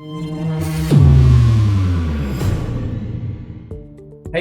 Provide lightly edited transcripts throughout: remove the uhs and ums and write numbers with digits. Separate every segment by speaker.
Speaker 1: Hey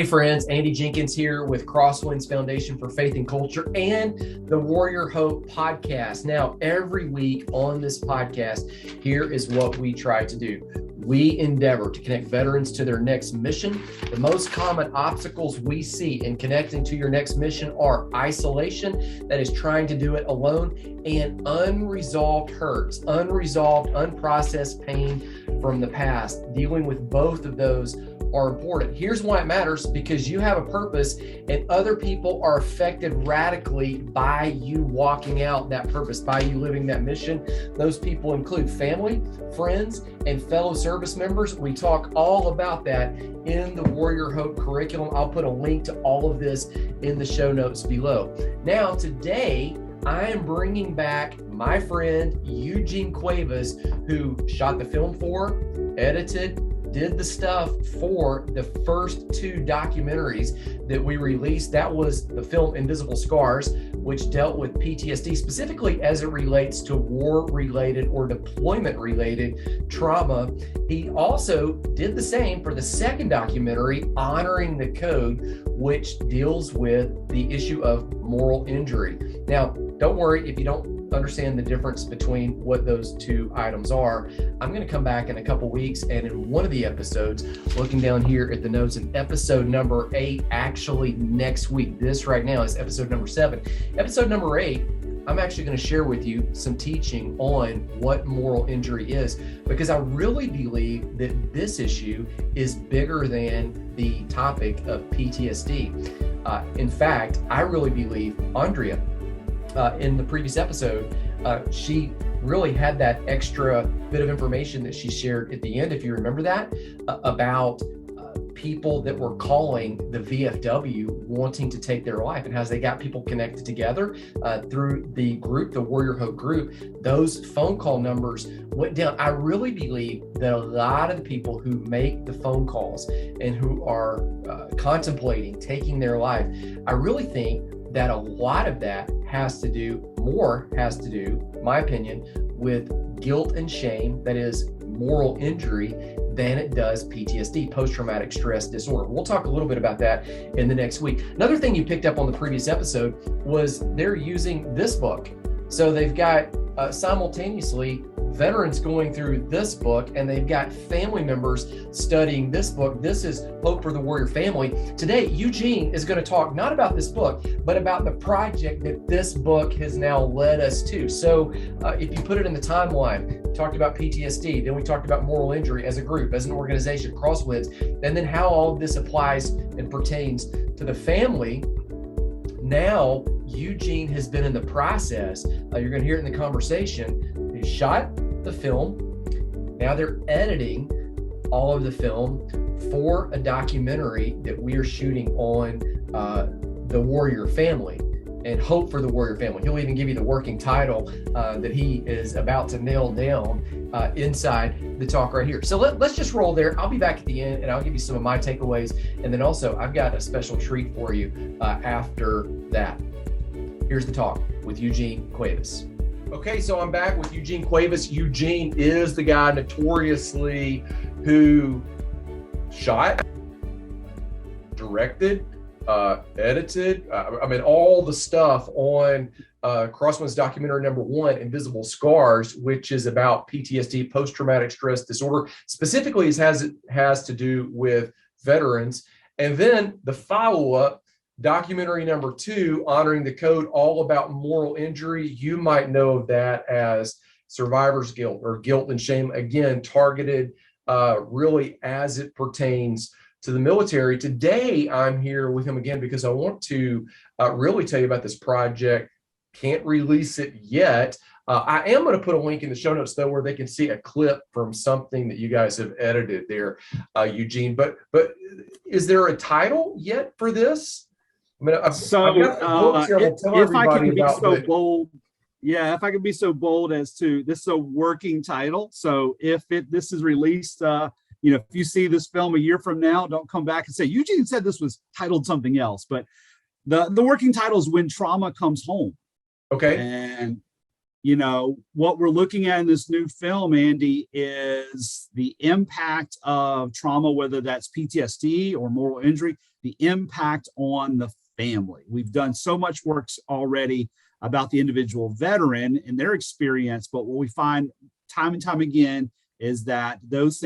Speaker 1: friends, Andy Jenkins here with Crosswinds Foundation for Faith and Culture and the Warrior Hope podcast. Now, every week on this podcast, here is what we try to do. We endeavor to connect veterans to their next mission. The most common obstacles we see in connecting to your next mission are isolation, that is trying to do it alone, and unresolved hurts, unresolved, unprocessed pain from the past. Dealing with both of those are important. Here's why it matters: because you have a purpose and other people are affected radically by you walking out that purpose, by you living that mission. Those people include family, friends, and fellow service members. We talk all about that in the Warrior Hope curriculum. I'll put a link to all of this in the show notes below. Now, today, I am bringing back my friend Eugene Cuevas, who shot the film for, edited, did the stuff for the first two documentaries that we released. That was the film Invisible Scars, which dealt with PTSD, specifically as it relates to war-related or deployment-related trauma. He also did the same for the second documentary, Honoring the Code, which deals with the issue of moral injury. Now, don't worry if you don't understand the difference between what those two items are. I'm going to come back in a couple weeks, and in one of the episodes, looking down here at the notes, in episode number 8, actually next week, this right now is episode number 7. Episode number 8, I'm actually going to share with you some teaching on what moral injury is, because I really believe that this issue is bigger than the topic of PTSD. In fact, I really believe Andrea, in the previous episode, she really had that extra bit of information that she shared at the end, if you remember that, about people that were calling the VFW wanting to take their life, and how they got people connected together through the group, the Warrior Hope group. Those phone call numbers went down. I really believe that a lot of the people who make the phone calls and who are contemplating taking their life, I really think that a lot of that has to do, my opinion, with guilt and shame, that is moral injury, than it does PTSD, post-traumatic stress disorder. We'll talk a little bit about that in the next week. Another thing you picked up on the previous episode was they're using this book. So they've got simultaneously veterans going through this book, and they've got family members studying this book. This is Hope for the Warrior Family. Today, Eugene is going to talk not about this book, but about the project that this book has now led us to. So if you put it in the timeline, we talked about PTSD, then we talked about moral injury as a group, as an organization, Crosswinds, and then how all of this applies and pertains to the family. Now, Eugene has been in the process. You're going to hear it in the conversation. He shot the film. Now they're editing all of the film for a documentary that we are shooting on the Warrior Family and Hope for the Warrior Family. He'll even give you the working title that he is about to nail down inside the talk right here. So let's just roll there. I'll be back at the end, and I'll give you some of my takeaways. And then also, I've got a special treat for you after that. Here's the talk with Eugene Cuevas. Okay, so I'm back with Eugene Cuevas. Eugene is the guy notoriously who shot, directed, edited, all the stuff on Crosswinds documentary number 1, Invisible Scars, which is about PTSD, post-traumatic stress disorder. Specifically, it has to do with veterans. And then the follow-up, documentary number 2, Honoring the Code, all about moral injury. You might know of that as survivor's guilt or guilt and shame, again, targeted really as it pertains to the military. Today, I'm here with him again because I want to really tell you about this project. Can't release it yet. I am going to put a link in the show notes, though, where they can see a clip from something that you guys have edited there, Eugene. But is there a title yet for this? I mean, if I can be so bold,
Speaker 2: if I could be so bold as to, this is a working title. So if this is released, if you see this film a year from now, don't come back and say, Eugene said this was titled something else. But the working title is When Trauma Comes Home.
Speaker 1: Okay.
Speaker 2: And what we're looking at in this new film, Andy, is the impact of trauma, whether that's PTSD or moral injury, the impact on the family. We've done so much work already about the individual veteran and their experience, but what we find time and time again is that those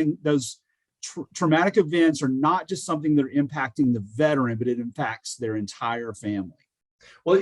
Speaker 2: traumatic events are not just something that are impacting the veteran, but it impacts their entire family.
Speaker 1: Well,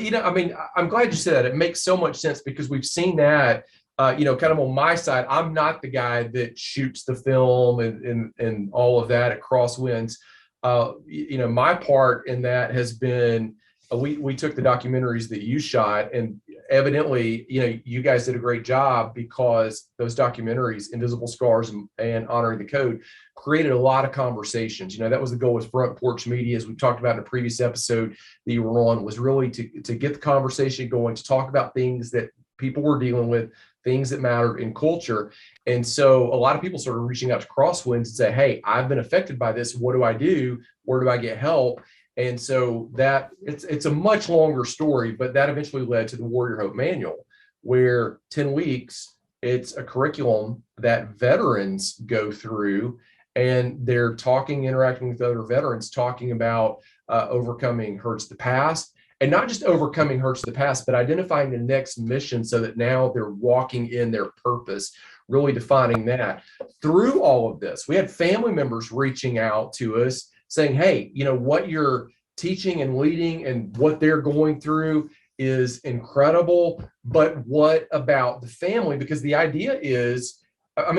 Speaker 1: I'm glad you said that. It makes so much sense because we've seen that, kind of on my side. I'm not the guy that shoots the film and all of that at Crosswinds. My part in that has been, we took the documentaries that you shot, and evidently, you guys did a great job because those documentaries, Invisible Scars and Honoring the Code, created a lot of conversations. That was the goal with Front Porch Media, as we talked about in a previous episode that you were on, was really to get the conversation going, to talk about things that people were dealing with, things that mattered in culture. And so a lot of people started reaching out to Crosswinds and say, hey, I've been affected by this. What do I do? Where do I get help? And so that it's a much longer story, but that eventually led to the Warrior Hope Manual, where 10 weeks, it's a curriculum that veterans go through, and they're interacting with other veterans, talking about overcoming hurts of the past, and not just overcoming hurts of the past, but identifying the next mission so that now they're walking in their purpose, really defining that. Through all of this, we had family members reaching out to us saying, hey, what you're teaching and leading and what they're going through is incredible, but what about the family? Because the idea is,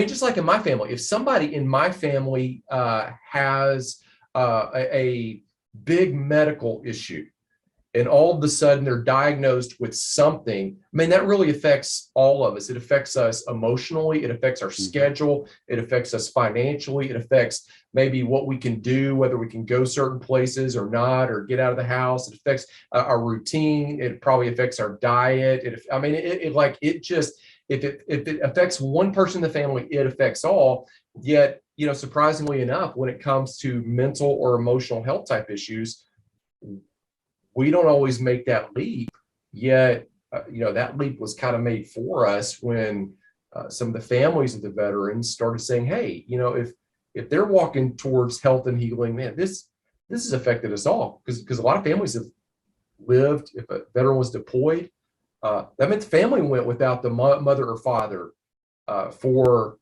Speaker 1: just like in my family, if somebody in my family has a big medical issue, and all of a sudden they're diagnosed with something, that really affects all of us. It affects us emotionally. It affects our schedule. It affects us financially. It affects maybe what we can do, whether we can go certain places or not, or get out of the house. It affects our routine. It probably affects our diet. If it affects one person in the family, it affects all. Yet, surprisingly enough, when it comes to mental or emotional health type issues, we don't always make that leap. Yet, that leap was kind of made for us when some of the families of the veterans started saying, hey, if they're walking towards health and healing, man, this has affected us all. Because a lot of families have lived, if a veteran was deployed, that meant the family went without the mother or father for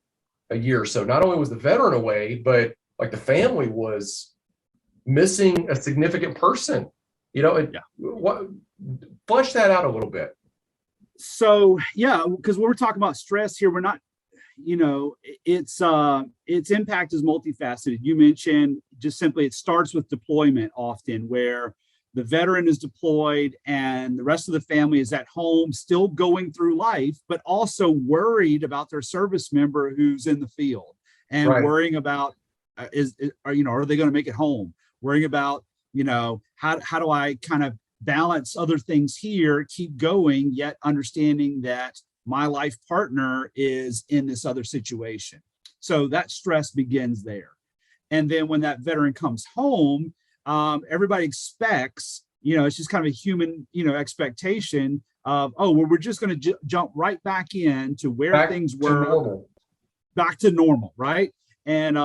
Speaker 1: a year or so. Not only was the veteran away, but like the family was missing a significant person. Flesh that out a little bit.
Speaker 2: So, because when we're talking about stress here, we're not, its impact is multifaceted. You mentioned just simply it starts with deployment often, where the veteran is deployed and the rest of the family is at home still going through life, but also worried about their service member who's in the field, and worrying about are they going to make it home? Worrying about, how do I kind of balance other things here, keep going, yet understanding that my life partner is in this other situation. So that stress begins there. And then when that veteran comes home, everybody expects, it's just kind of a human, expectation of, we're just going to jump right back in to where things were, back to normal, right? And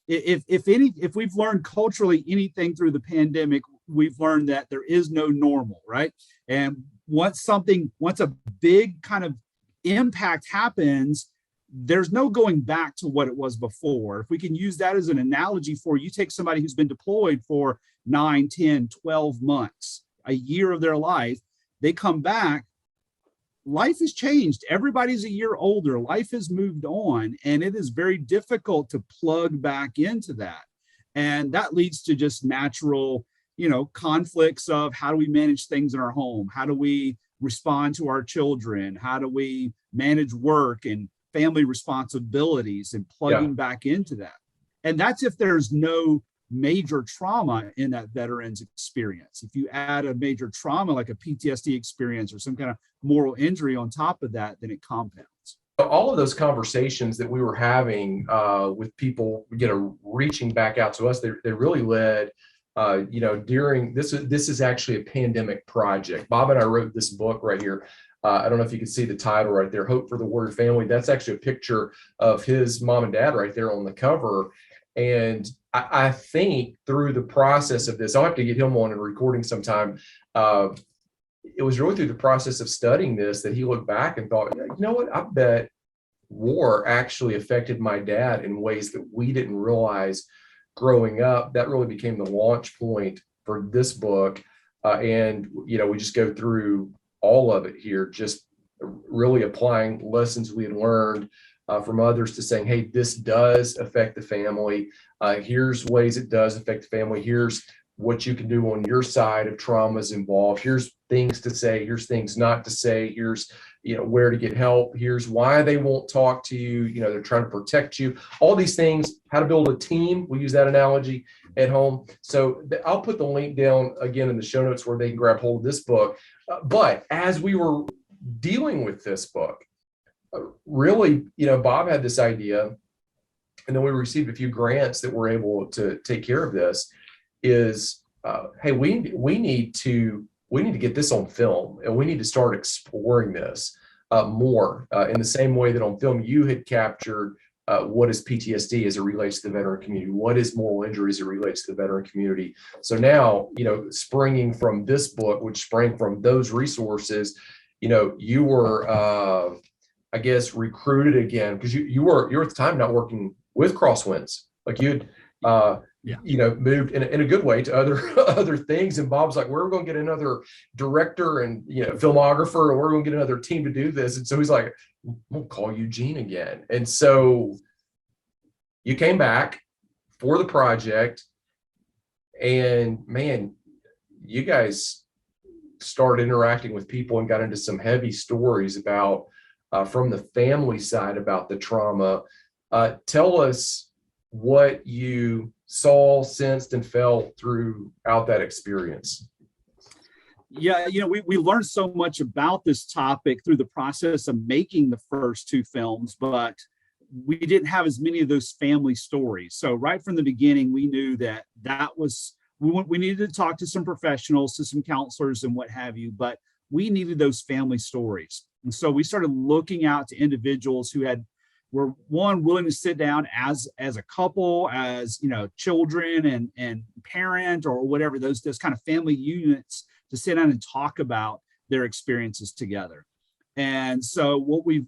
Speaker 2: if we've learned culturally anything through the pandemic, we've learned that there is no normal, right? And once a big kind of impact happens, there's no going back to what it was before. If we can use that as an analogy, for you take somebody who's been deployed for 9, 10, 12 months, a year of their life, they come back, life has changed. Everybody's a year older. Life has moved on, and it is very difficult to plug back into that. And that leads to just natural, conflicts of how do we manage things in our home? How do we respond to our children? How do we manage work and family responsibilities, and plugging back into that? And that's if there's no major trauma in that veteran's experience. If you add a major trauma like a PTSD experience or some kind of moral injury on top of that, then it compounds.
Speaker 1: All of those conversations that we were having with people, reaching back out to us, they really led, during this is actually a pandemic project. Bob and I wrote this book right here. I don't know if you can see the title right there, Hope for the Warrior Family. That's actually a picture of his mom and dad right there on the cover. And I think through the process of this, I'll have to get him on and recording sometime. It was really through the process of studying this that he looked back and thought, you know what, I bet war actually affected my dad in ways that we didn't realize growing up. That really became the launch point for this book. And, we just go through all of it here, just really applying lessons we had learned from others to saying, hey, this does affect the family. Here's ways it does affect the family. Here's what you can do on your side if trauma is involved. Here's things to say. Here's things not to say. Here's, where to get help. Here's why they won't talk to you. They're trying to protect you. All these things, how to build a team. We use that analogy at home. So I'll put the link down again in the show notes where they can grab hold of this book. But as we were dealing with this book, really, Bob had this idea, and then we received a few grants that were able to take care of this, is, hey, we need to get this on film, and we need to start exploring this more in the same way that on film you had captured what is PTSD as it relates to the veteran community, what is moral injury as it relates to the veteran community. So now, springing from this book, which sprang from those resources, you were, I guess, recruited again, because you were at the time not working with Crosswinds, like you'd moved in a good way to other things. And Bob's like, we're going to get another director and filmographer, and we're going to get another team to do this. And so he's like, we'll call Eugene again. And so you came back for the project, and man, you guys started interacting with people and got into some heavy stories about from the family side about the trauma. Tell us what you saw, sensed, and felt throughout that experience.
Speaker 2: Yeah, we learned so much about this topic through the process of making the first two films, but we didn't have as many of those family stories. So right from the beginning, we knew that we needed to talk to some professionals, to some counselors and what have you, but we needed those family stories. And so we started looking out to individuals who were willing to sit down as a couple, as children and parent or whatever, those kind of family units, to sit down and talk about their experiences together. And so what we've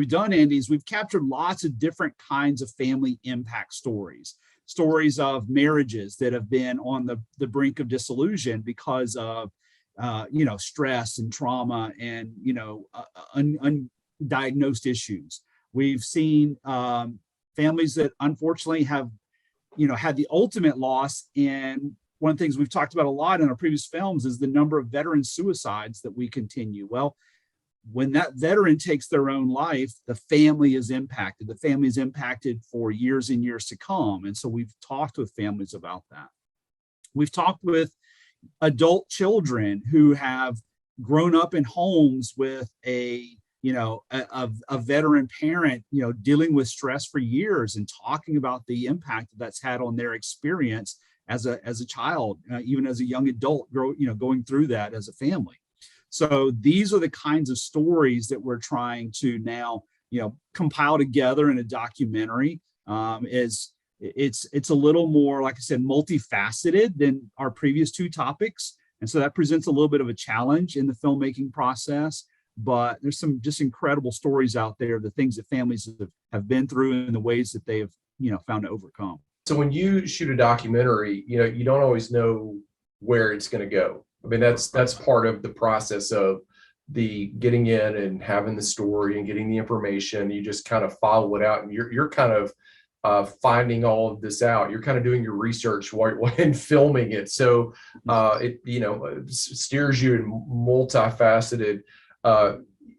Speaker 2: done, Andy, is we've captured lots of different kinds of family impact stories of marriages that have been on the brink of dissolution because of stress and trauma and undiagnosed issues. We've seen families that unfortunately have had the ultimate loss. And one of the things we've talked about a lot in our previous films is the number of veteran suicides that we continue. Well, when that veteran takes their own life, the family is impacted. The family is impacted for years and years to come. And so we've talked with families about that. We've talked with adult children who have grown up in homes with a veteran parent, dealing with stress for years and talking about the impact that's had on their experience as a child, even as a young adult, going through that as a family. So these are the kinds of stories that we're trying to now, compile together in a documentary. It's a little more, like I said, multifaceted than our previous two topics. And so that presents a little bit of a challenge in the filmmaking process. But there's some just incredible stories out there, the things that families have been through and the ways that they have, found to overcome.
Speaker 1: So when you shoot a documentary, you don't always know where it's going to go. I mean, that's part of the process of the getting in and having the story and getting the information. You just kind of follow it out, and you're kind of finding all of this out. You're kind of doing your research when filming it. So it steers you in multifaceted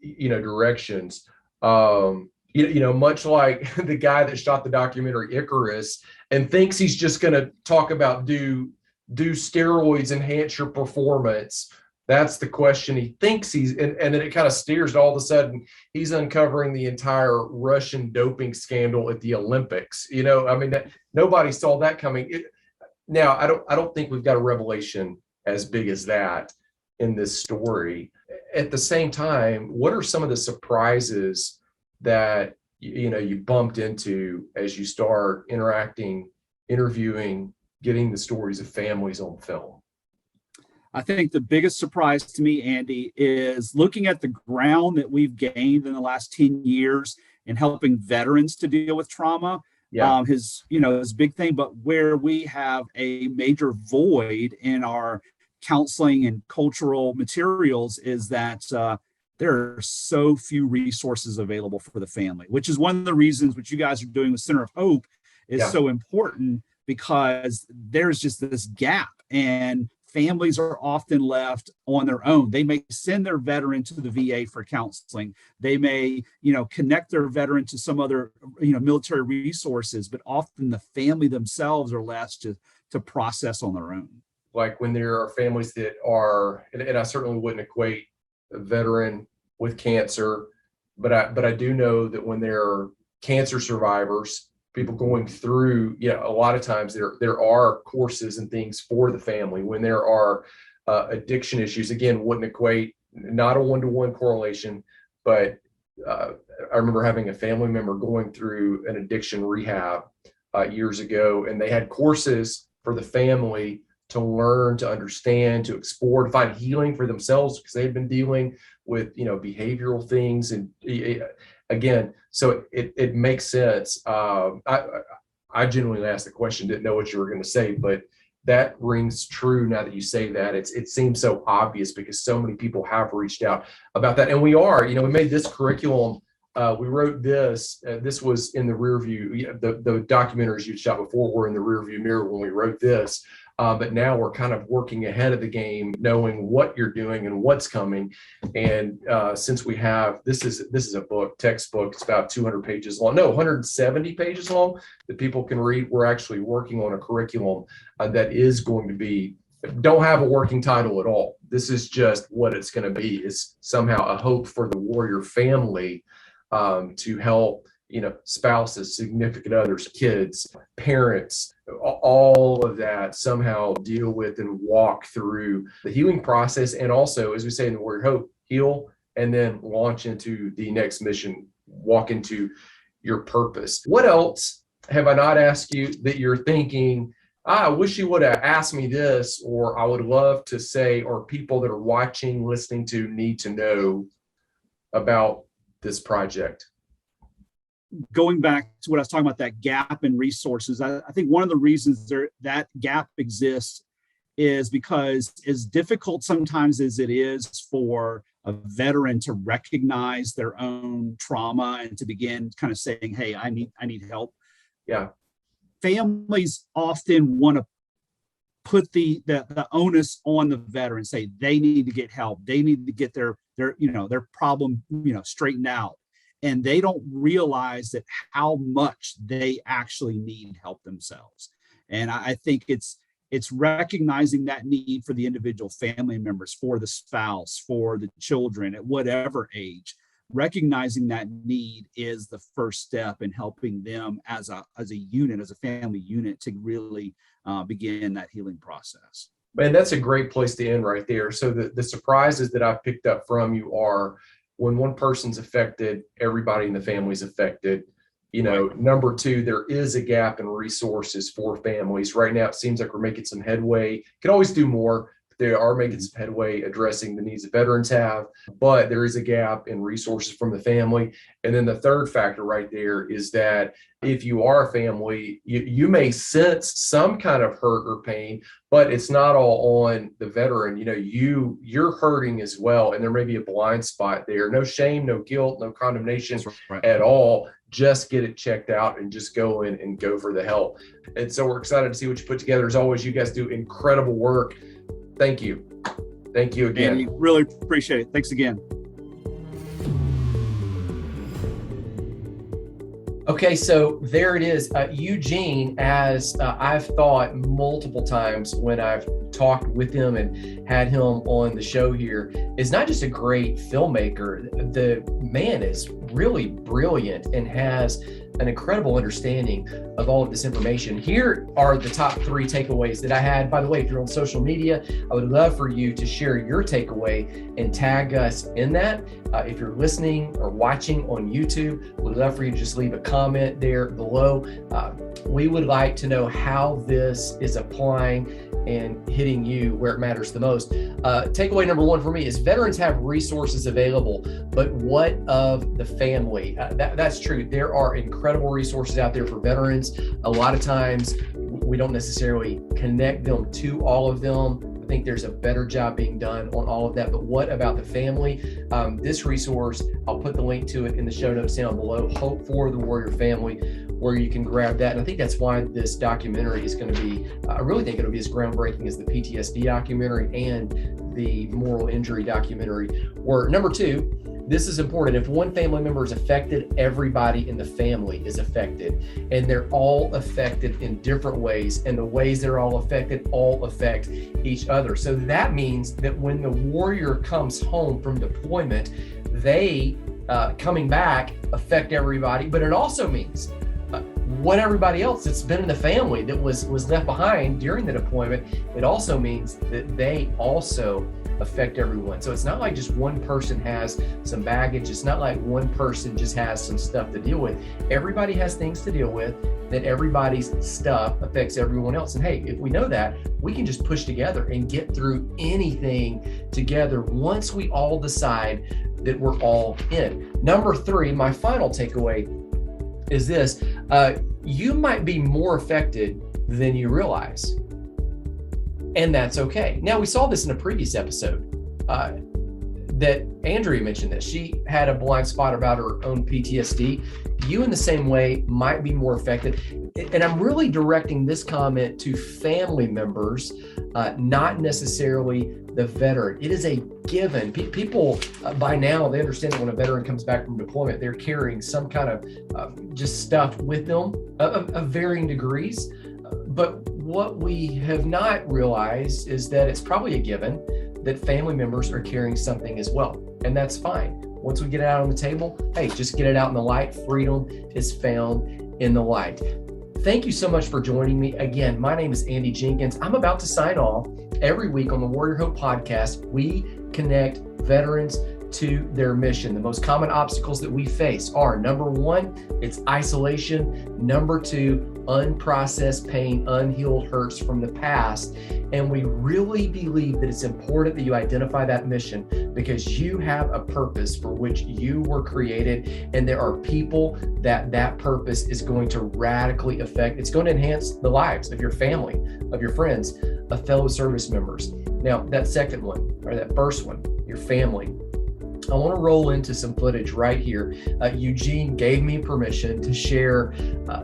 Speaker 1: directions. Much like the guy that shot the documentary Icarus and thinks he's just going to talk about do steroids enhance your performance. That's the question he thinks and then it kind of steers, all of a sudden he's uncovering the entire Russian doping scandal at the Olympics. Nobody saw that coming. Now, I don't think we've got a revelation as big as that in this story. at the same time, what are some of the surprises that you bumped into as you start interacting, interviewing, getting the stories of families on film?
Speaker 2: I think the biggest surprise to me, Andy, is looking at the ground that we've gained in the last 10 years in helping veterans to deal with trauma.
Speaker 1: Yeah.
Speaker 2: His big thing, but where we have a major void in our counseling and cultural materials is that there are so few resources available for the family, which is one of the reasons what you guys are doing with Center of Hope is so important, because there's just this gap, and families are often left on their own. They may send their veteran to the VA for counseling. They may, connect their veteran to some other, military resources, but often the family themselves are left to process on their own.
Speaker 1: Like when there are families that are, and I certainly wouldn't equate a veteran with cancer, but I do know that when there are cancer survivors, people going through, a lot of times there are courses and things for the family. When there are addiction issues, again, wouldn't equate, not a one-to-one correlation, but I remember having a family member going through an addiction rehab years ago, and they had courses for the family to learn, to understand, to explore, to find healing for themselves, because they had been dealing with, behavioral things. And again, so it makes sense. I genuinely asked the question, didn't know what you were going to say, but that rings true now that you say that. It seems so obvious because so many people have reached out about that. And we made this curriculum. We wrote this. This was in the rear view. The documentaries you shot before were in the rear view mirror when we wrote this. But now we're kind of working ahead of the game, knowing what you're doing and what's coming. And since we have, this is a textbook. It's about 200 pages long. No, 170 pages long that people can read. We're actually working on a curriculum that is going to be, don't have a working title at all. This is just what it's going to be. Is somehow a hope for the warrior family to help, spouses, significant others, kids, parents, all of that somehow deal with and walk through the healing process. And also, as we say in the Warrior Hope, heal and then launch into the next mission, walk into your purpose. What else have I not asked you that you're thinking, I wish you would have asked me this, or I would love to say, or people that are watching, listening to need to know about this project?
Speaker 2: Going back to what I was talking about, that gap in resources, I think one of the reasons that gap exists is because, as difficult sometimes as it is for a veteran to recognize their own trauma and to begin kind of saying, hey, I need help.
Speaker 1: Yeah.
Speaker 2: Families often want to put the onus on the veteran, say they need to get help. They need to get their problem, straightened out. And they don't realize that how much they actually need help themselves. And I think it's recognizing that need for the individual family members, for the spouse, for the children at whatever age. Recognizing that need is the first step in helping them as a unit, as a family unit, to really begin that healing process.
Speaker 1: Man, that's a great place to end right there. So the surprises that I've picked up from you are, when one person's affected, everybody in the family is affected. Right. Number two, there is a gap in resources for families. Right now, it seems like we're making some headway. Can always do more. They are making some headway addressing the needs that veterans have, but there is a gap in resources from the family. And then the third factor right there is that if you are a family, you may sense some kind of hurt or pain, but it's not all on the veteran. You're hurting as well, and there may be a blind spot there. No shame, no guilt, no condemnation at all. Just get it checked out and just go in and go for the help. And so we're excited to see what you put together. As always, you guys do incredible work. Thank you. Thank you again.
Speaker 2: Andy, really appreciate it. Thanks again.
Speaker 1: Okay, so there it is. Eugene, as I've thought multiple times when I've talked with him and had him on the show here, is not just a great filmmaker. The man is really brilliant and has an incredible understanding of all of this information. Here are the top 3 takeaways that I had. By the way, if you're on social media, I would love for you to share your takeaway and tag us in that. If you're listening or watching on YouTube, we'd love for you to just leave a comment there below. We would like to know how this is applying and hitting you where it matters the most. Takeaway number 1 for me is veterans have resources available, but what of the family? That's true. There are incredible resources out there for veterans. A lot of times we don't necessarily connect them to all of them. I think there's a better job being done on all of that, but what about the family? This resource, I'll put the link to it in the show notes down below, Hope for the Warrior Family, where you can grab that. And I think that's why this documentary is going to be, I really think it'll be as groundbreaking as the PTSD documentary and the moral injury documentary. Where number 2, this is important. If one family member is affected, everybody in the family is affected. And they're all affected in different ways. And the ways they're all affected all affect each other. So that means that when the warrior comes home from deployment, they coming back affect everybody. But it also means what everybody else that's been in the family that was left behind during the deployment, it also means that they also affect everyone. So it's not like just one person has some baggage. It's not like one person just has some stuff to deal with. Everybody has things to deal with, that everybody's stuff affects everyone else. And hey, if we know that, we can just push together and get through anything together once we all decide that we're all in. Number 3, my final takeaway is this. You might be more affected than you realize. And that's okay. Now, we saw this in a previous episode that Andrea mentioned that she had a blind spot about her own PTSD. You in the same way might be more affected. And I'm really directing this comment to family members, not necessarily the veteran. It is a given. People by now, they understand that when a veteran comes back from deployment, they're carrying some kind of just stuff with them of varying degrees. But what we have not realized is that it's probably a given that family members are carrying something as well. And that's fine. Once we get it out on the table, hey, just get it out in the light. Freedom is found in the light. Thank you so much for joining me. Again, my name is Andy Jenkins. I'm about to sign off. Every week on the Warrior Hope podcast, we connect veterans to their mission. The most common obstacles that we face are, number 1, it's isolation. Number 2, unprocessed pain, unhealed hurts from the past. And we really believe that it's important that you identify that mission, because you have a purpose for which you were created. And there are people that purpose is going to radically affect. It's going to enhance the lives of your family, of your friends, of fellow service members. Now, that second one, or that first one, your family. I want to roll into some footage right here. Eugene gave me permission to share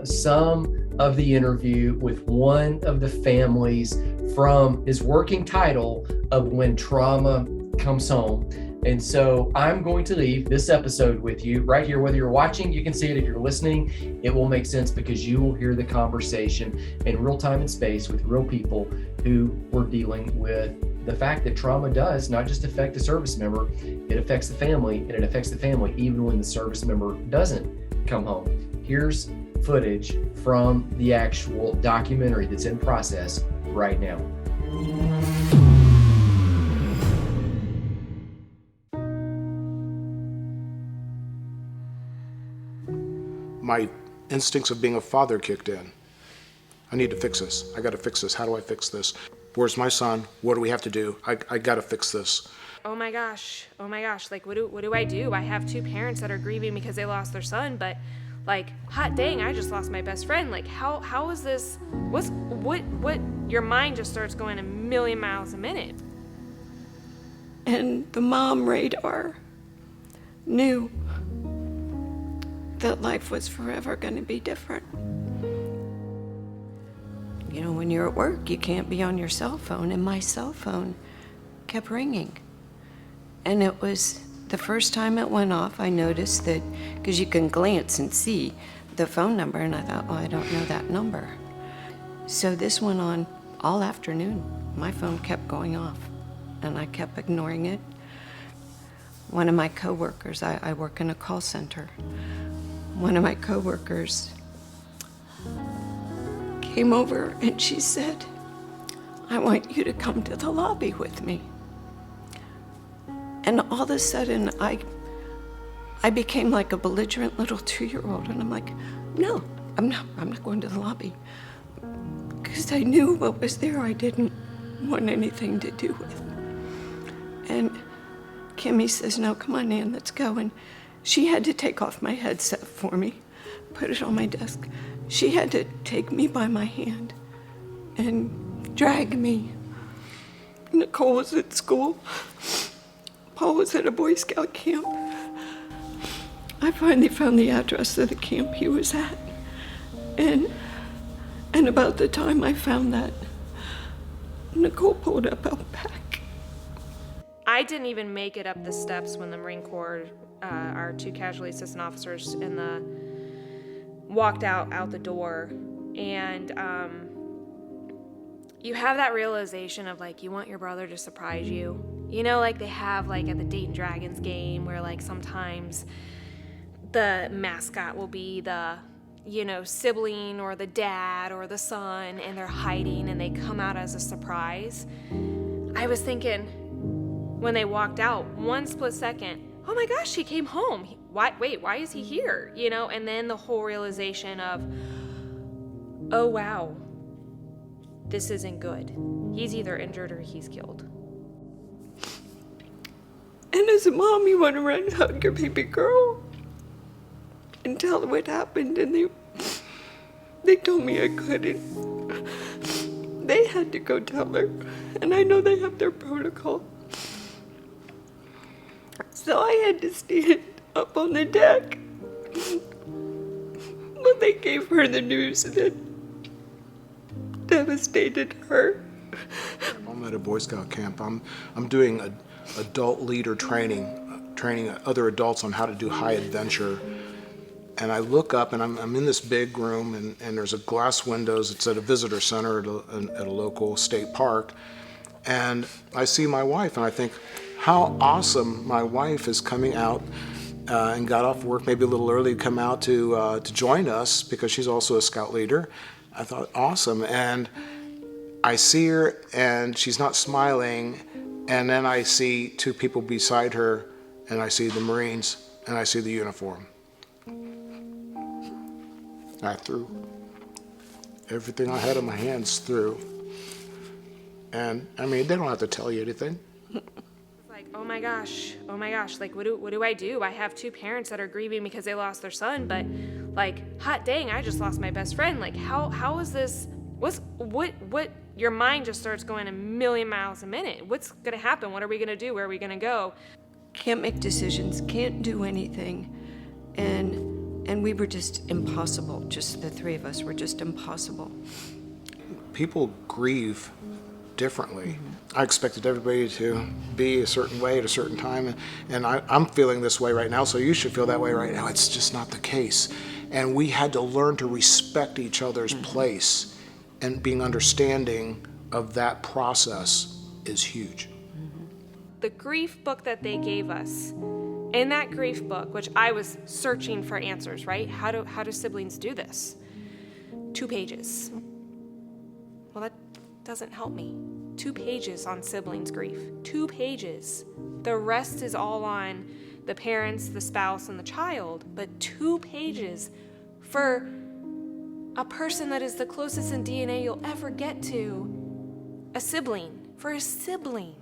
Speaker 1: some of the interview with one of the families from his working title of When Trauma Comes Home. And so I'm going to leave this episode with you right here. Whether you're watching, you can see it. If you're listening, it will make sense, because you will hear the conversation in real time and space with real people who were dealing with the fact that trauma does not just affect the service member, it affects the family, and it affects the family even when the service member doesn't come home. Here's footage from the actual documentary that's in process right now.
Speaker 3: My instincts of being a father kicked in. I need to fix this. I got to fix this. How do I fix this? Where's my son? What do we have to do? I got to fix this.
Speaker 4: Oh my gosh. Like, what do I do? I have 2 parents that are grieving because they lost their son, but like, hot dang, I just lost my best friend. Like, how is this? What? Your mind just starts going a million miles a minute.
Speaker 5: And the mom radar knew that life was forever going to be different. You know, when you're at work, you can't be on your cell phone, and my cell phone kept ringing. And it was the first time it went off, I noticed that, because you can glance and see the phone number, and I thought, well, I don't know that number. So this went on all afternoon. My phone kept going off, and I kept ignoring it. One of my coworkers, I work in a call center. one of my coworkers came over and she said, I want you to come to the lobby with me. And all of a sudden, I became like a belligerent little 2-year-old, and I'm like, no, I'm not going to the lobby. Because I knew what was there I didn't want anything to do with. And Kimmy says, no, come on, Nan, let's go. And she had to take off my headset for me, put it on my desk. She had to take me by my hand and drag me. Nicole was at school. Paul was at a Boy Scout camp. I finally found the address of the camp he was at. And about the time I found that, Nicole pulled up out back.
Speaker 4: I didn't even make it up the steps when the Marine Corps, our 2 casualty assistant officers walked out the door. And you have that realization of like, you want your brother to surprise you. You know, like they have like at the Dayton Dragons game where like sometimes the mascot will be the, you know, sibling or the dad or the son, and they're hiding and they come out as a surprise. I was thinking when they walked out, one split second, oh my gosh, he came home. Why is he here? You know, and then the whole realization of, oh wow, this isn't good. He's either injured or he's killed.
Speaker 5: And as a mom, you want to run and hug your baby girl and tell her what happened, and they told me I couldn't. They had to go tell her, and I know they have their protocol. So I had to stand up on the deck. But they gave her the news that devastated her.
Speaker 3: I'm at a Boy Scout camp. I'm doing adult leader training other adults on how to do high adventure. And I look up, and I'm in this big room, and there's a glass windows. It's at a visitor center at a local state park. And I see my wife, and I think, how awesome my wife is coming out and got off work maybe a little early to come out to join us because she's also a scout leader. I thought, awesome. And I see her, and she's not smiling. And then I see 2 people beside her, and I see the Marines, and I see the uniform. I threw everything I had in my hands through. And I mean, they don't have to tell you anything.
Speaker 4: Like, oh my gosh, like what do I do? I have 2 parents that are grieving because they lost their son, but like, hot dang, I just lost my best friend. Like, how is this, what, your mind just starts going a million miles a minute. What's gonna happen? What are we gonna do? Where are we gonna go?
Speaker 5: Can't make decisions, can't do anything. And we were just impossible. Just the 3 of us were just impossible.
Speaker 3: People grieve differently. I expected everybody to be a certain way at a certain time, and I'm feeling this way right now, so you should feel that way right now. It's just not the case. And we had to learn to respect each other's place, and being understanding of that process is huge.
Speaker 4: The grief book that they gave us, in that grief book, which I was searching for answers, right? How do siblings do this? 2 pages. Well, that doesn't help me. 2 pages on siblings' grief. 2 pages. The rest is all on the parents, the spouse, and the child. But 2 pages for a person that is the closest in DNA you'll ever get to a sibling. For a sibling.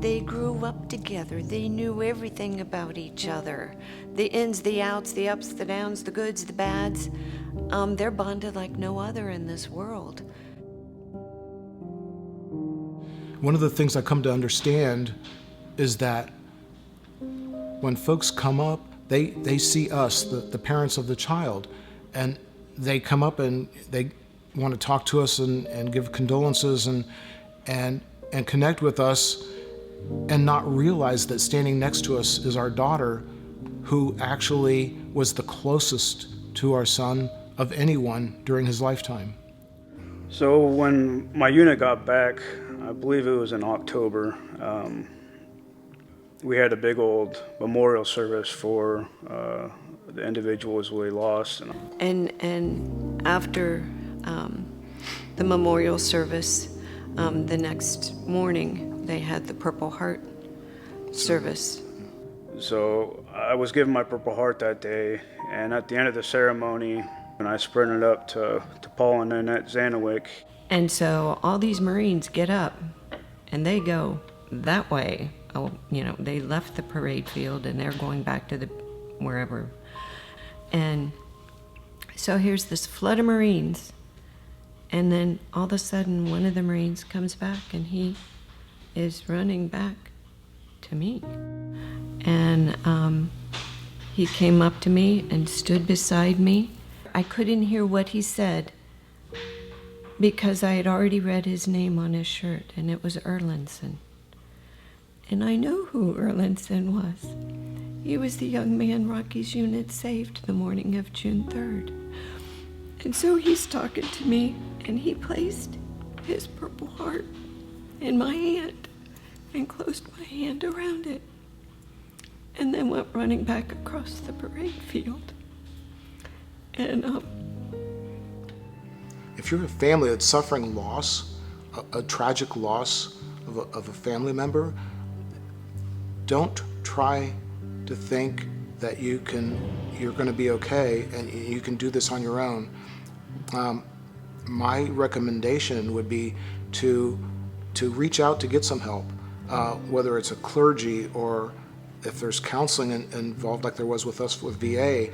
Speaker 5: They grew up together. They knew everything about each other. The ins, the outs, the ups, the downs, the goods, the bads. They're bonded like no other in this world.
Speaker 3: One of the things I come to understand is that when folks come up, they see us, the parents of the child, and they come up and they want to talk to us and give condolences and connect with us, and not realize that standing next to us is our daughter, who actually was the closest to our son of anyone during his lifetime.
Speaker 6: So when my unit got back, I believe it was in October, we had a big old memorial service for the individual was really lost.
Speaker 5: And after the memorial service, the next morning, they had the Purple Heart service.
Speaker 6: So I was given my Purple Heart that day, and at the end of the ceremony, and I sprinted up to Paul and Annette Zanowick.
Speaker 5: And so all these Marines get up, and they go that way. Oh, you know, they left the parade field, and they're going back to the wherever. And so here's this flood of Marines, and then all of a sudden, one of the Marines comes back, and he is running back to me. And he came up to me and stood beside me. I couldn't hear what he said because I had already read his name on his shirt, and it was Erlandson. And I know who Erlandson was. He was the young man Rocky's unit saved the morning of June 3rd. And so he's talking to me, and he placed his Purple Heart in my hand and closed my hand around it, and then went running back across the parade field. And
Speaker 3: if you're a family that's suffering loss, a tragic loss of a family member, don't try to think that you're going to be okay and you can do this on your own. My recommendation would be to reach out to get some help, whether it's a clergy or if there's counseling involved like there was with us with VA.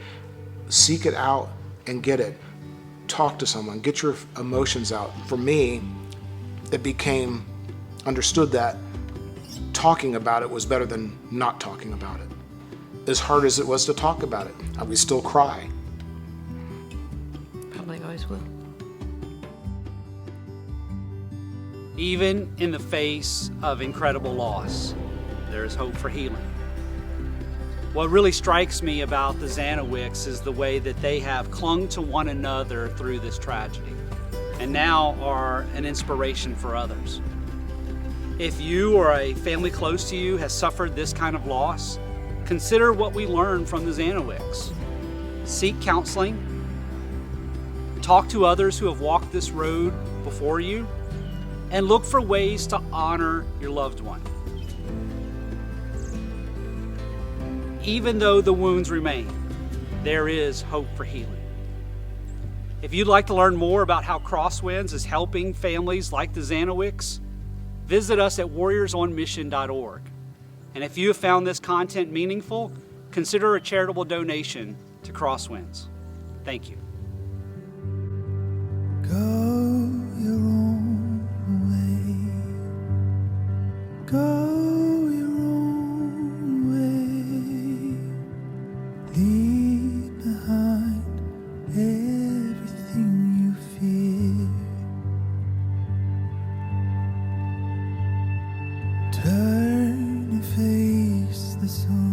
Speaker 3: Seek it out and get it. Talk to someone, get your emotions out. For me, it became understood that talking about it was better than not talking about it. As hard as it was to talk about it, I would still cry.
Speaker 5: probably always will.
Speaker 7: Even in the face of incredible loss, there is hope for healing. What really strikes me about the Zanowicks is the way that they have clung to one another through this tragedy, and now are an inspiration for others. If you or a family close to you has suffered this kind of loss, consider what we learned from the Zanowicks. Seek counseling, talk to others who have walked this road before you, and look for ways to honor your loved one. Even though the wounds remain, there is hope for healing. If you'd like to learn more about how Crosswinds is helping families like the Zanowicks, visit us at warriorsonmission.org. And if you have found this content meaningful, consider a charitable donation to Crosswinds. Thank you.
Speaker 8: Go your own way. Go your own way. Leave behind everything you fear. Turn and face the sun.